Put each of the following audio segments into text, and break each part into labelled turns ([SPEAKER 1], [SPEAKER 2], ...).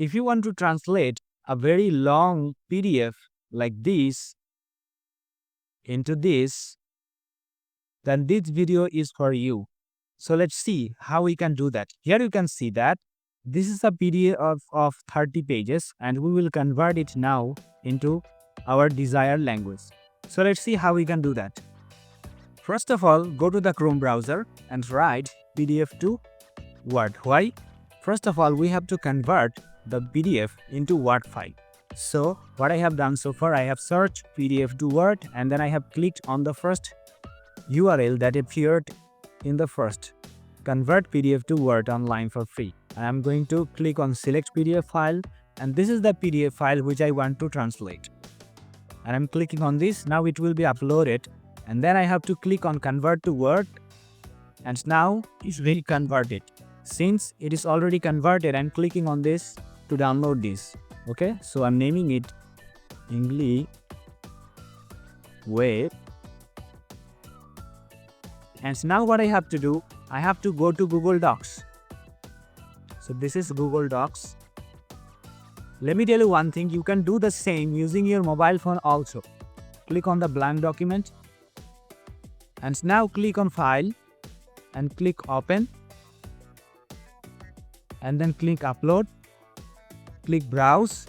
[SPEAKER 1] If you want to translate a very long PDF like this into this, then this video is for you. So let's see how we can do that. Here you can see that this is a PDF of 30 pages and we will convert it now into our desired language. So let's see how we can do that. First of all, go to the Chrome browser and write PDF to Word. Why? First of all, we have to convert the PDF into Word file. So what I have done so far, I have searched PDF to Word and then I have clicked on the first URL that appeared in the first. Convert PDF to Word online for free. I am going to click on select PDF file and this is the PDF file which I want to translate. And I'm clicking on this. Now it will be uploaded and then I have to click on convert to Word and now it's very converted. Since it is already converted, I'm clicking on this to download this. Okay, so I'm naming it EngliWeb. And now what I have to do, I have to go to Google Docs. So this is Google Docs. Let me tell you one thing, you can do the same using your mobile phone also. Click on the blank document and now click on File and click Open and then click Upload, click Browse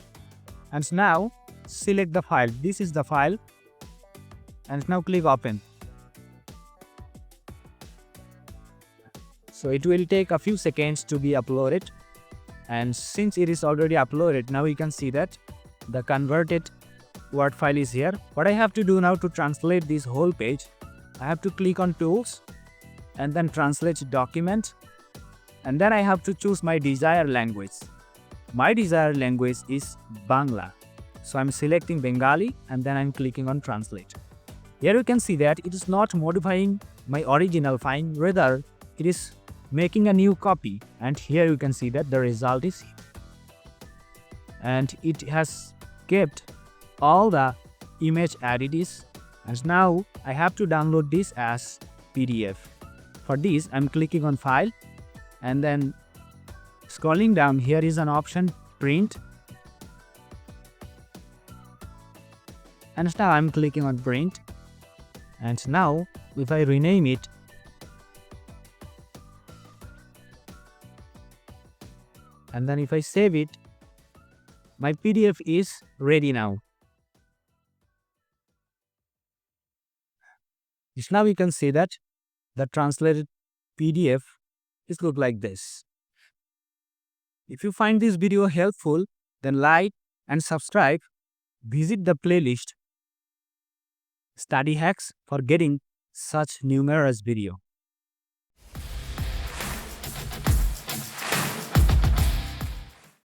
[SPEAKER 1] and now select the file. This is the file and now click Open. So it will take a few seconds to be uploaded and since it is already uploaded, now you can see that the converted Word file is here. What I have to do now to translate this whole page, I have to click on Tools and then Translate Document and then I have to choose my desired language. My desired language is Bangla. So I'm selecting Bengali and then I'm clicking on Translate. Here you can see that it is not modifying my original file, rather it is making a new copy and here you can see that the result is here. And it has kept all the image as it is and now I have to download this as PDF. For this I'm clicking on File and then scrolling down, here is an option Print and now I'm clicking on Print and now if I rename it and then if I save it, my PDF is ready now. Now you can see that the translated PDF is look like this. If you find this video helpful, then like and subscribe. Visit the playlist Study Hacks for getting such numerous videos.